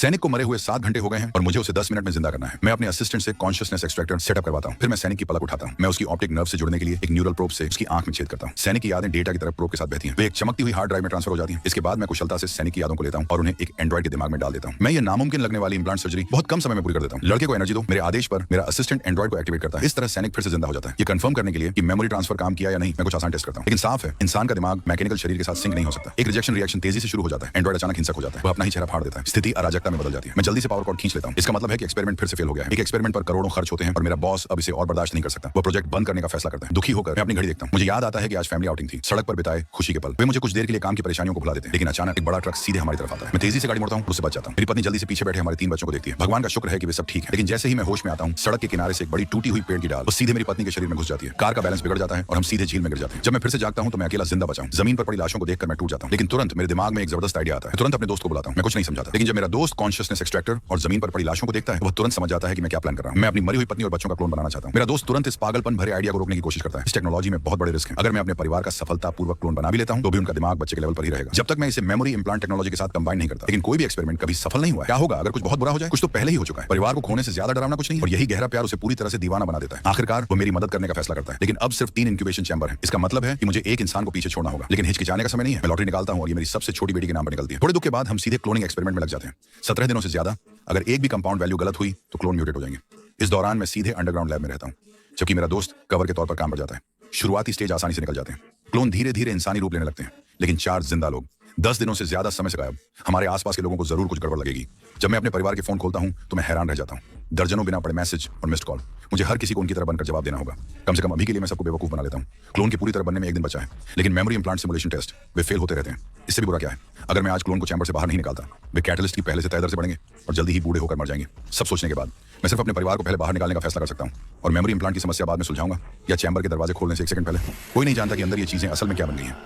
सैनिक को मरे हुए 7 घंटे हो गए हैं और मुझे उसे 10 मिनट में जिंदा करना है। मैं अपने असिस्टेंट से कॉन्शियसनेस एक्सट्रैक्टर सेटअप करवाता हूं। फिर मैं सैनिक की पलक उठाता हूं। मैं उसकी ऑप्टिक नर्व से जुड़ने के लिए एक न्यूरल प्रोब से उसकी आंख में छेद करता हूं। सैनिक की यादें डेटा की तरफ प्रोब के साथ बहती हैं। वे एक चमकती हुई हार्ड ड्राइव में ट्रांसफर हो जाती हैं। इसके बाद मैं कुशलता से सैनिक की यादों को लेता हूं और उन्हें एक एंड्रॉइड के दिमाग में डाल देता हूं। मैं ये नामुमकिन लगने वाली इम्प्लांट सर्जरी बहुत कम समय में पूरी कर देता हूं। लड़के को एनर्जी दो, मेरे आदेश पर मेरा असिस्टेंट एंड्रॉइड को एक्टिवेट करता है। इस तरह सैनिक फिर से जिंदा हो जाता है। ये कंफर्म करने के लिए कि मेमोरी ट्रांसफर काम किया या नहीं, मैं कुछ आसान टेस्ट करता हूं। लेकिन साफ है, इंसान का दिमाग मैकेनिकल शरीर के साथ सिंक नहीं हो सकता। एक रिजेक्शन रिएक्शन तेजी से शुरू हो जाता है। एंड्रॉइड अचानक हिंसक हो जाता है। वो अपना ही चेहरा फाड़ देता है। स्थिति अराजकता में बदल जाती है। मैं जल्दी से पावर कॉर्ड खींच लेता हूं। इसका मतलब है कि एक्सपेरिमेंट फिर से फेल हो गया है। एक एक्सपेरिमेंट पर करोड़ों खर्च होते हैं और मेरा बॉस अब इसे और बर्दाश्त नहीं कर सकता। वो प्रोजेक्ट बंद करने का फैसला करता है। दुखी होकर मैं अपनी घड़ी देखता हूं। मुझे याद आता है कि आज फैमिली आउटिंग थी। सड़क पर बिताए खुशी के पल। वे मुझे कुछ देर के लिए काम की परेशानियों को भुला देते हैं। लेकिन अचानक एक बड़ा ट्रक सीधे हमारी तरफ आता है। मैं तेजी से गाड़ी मोड़ता हूं, उससे बच जाता हूं। मेरी पत्नी जल्दी से पीछे बैठे हमारे 3 बच्चों को देखती है। भगवान का शुक्र है कि वे सब ठीक है। लेकिन जैसे ही मैं होश में आता हूं, सड़क के किनारे से एक बड़ी टूटी हुई पेड़ की डाल वो सीधे मेरी पत्नी के शरीर में घुस जाती है। कार का बैलेंस बिगड़ जाता है और हम सीधे झील में गिर जाते हैं। जब मैं फिर से जागता हूं तो मैं अकेला जिंदा बचा हूं। जमीन पर पड़ी लाशों को देखकर मैं टूट जाता हूं। लेकिन तुरंत मेरे दिमाग में एक जबरदस्त आइडिया आता है। तुरंत अपने दोस्त को बुलाता हूं। मैं कुछ नहीं समझाता। लेकिन जब मेरा दोस्त कॉन्शियसनेस एक्सट्रैक्टर और जमीन पर पड़ी लाशों को देखता है, वह तुरंत समझ जाता है कि मैं क्या प्लान कर रहा हूं। मैं अपनी मरी हुई पत्नी और बच्चों का क्लोन बनाना चाहता हूं। मेरा दोस्त तुरंत इस पागलपन भरे आइडिया को रोकने की कोशिश करता है। इस टेक्नोलॉजी में बहुत बड़े रिस्क हैं। अगर मैं अपने परिवार का सफलतापूर्वक क्लोन बना भी लेता हूं तो भी उनका दिमाग बच्चे के लेवल पर ही रहेगा। जब तक मैं इसे मेमोरी इम्प्लांट टेक्नोलॉजी के साथ कंबाइन नहीं करता। लेकिन कोई भी एक्सपेरिमेंट कभी सफल नहीं हुआ है। क्या होगा अगर कुछ बहुत बुरा हो जाए? कुछ तो पहले ही हो चुका है। परिवार को खोने से ज्यादा डरावना कुछ नहीं है और यही गहरा प्यार उसे पूरी तरह से दीवाना बना देता है। आखिरकार वो मेरी मदद करने का फैसला करता है। लेकिन अब सिर्फ 3 इंक्यूबेशन चैम्बर है। इसका मतलब है कि मुझे एक इंसान को पीछे छोड़ना होगा। लेकिन हिचकिचाने का समय नहीं है। मैं लॉटरी निकालता हूं और ये मेरी सबसे छोटी बेटी के नाम पर निकलती है। थोड़े दुख के बाद हम सीधे क्लोनिंग एक्सपेरिमेंट में लग जाते हैं। 17 दिनों से ज्यादा। अगर एक भी कंपाउंड वैल्यू गलत हुई तो क्लोन म्यूटेट हो जाएंगे। इस दौरान मैं सीधे अंडरग्राउंड लैब में रहता हूं, जबकि मेरा दोस्त कवर के तौर पर काम कर जाता है। शुरुआती स्टेज आसानी से निकल जाते हैं। क्लोन धीरे धीरे इंसानी रूप लेने लगते हैं। लेकिन 4 जिंदा लोग 10 दिनों से ज्यादा समय से गायब। हमारे आसपास के लोगों को जरूर कुछ गड़बड़ लगेगी। जब मैं अपने परिवार के फोन खोलता हूं तो मैं हैरान रह जाता हूं। दर्जनों बिना पड़े मैसेज और मिस्ड कॉल। मुझे हर किसी को उनकी तरह बनकर जवाब देना होगा। कम से कम अभी के लिए मैं सबको बेवकूफ बना लेता हूं। क्लोन की पूरी तरह बनने में 1 दिन बचा है। लेकिन मेमोरी इम्प्लांट सिमुलेशन टेस्ट वे फेल होते रहते हैं। इससे भी बुरा क्या है, अगर मैं आज क्लोन को चैम्बर से बाहर नहीं निकालता, वे कैटलिस्ट की पहले से तय दर से बढ़ेंगे और जल्दी ही बूढ़े होकर मर जाएंगे। सब सोचने के बाद मैं सिर्फ अपने परिवार को पहले बाहर निकालने का फैसला कर सकता हूं और मेमोरी इम्प्लांट की समस्या बाद में सुलझाऊंगा या चैम्बर के दरवाजे खोलने से 1 सेकंड पहले। कोई नहीं जानता कि अंदर ये चीजें असल में क्या बन गई हैं।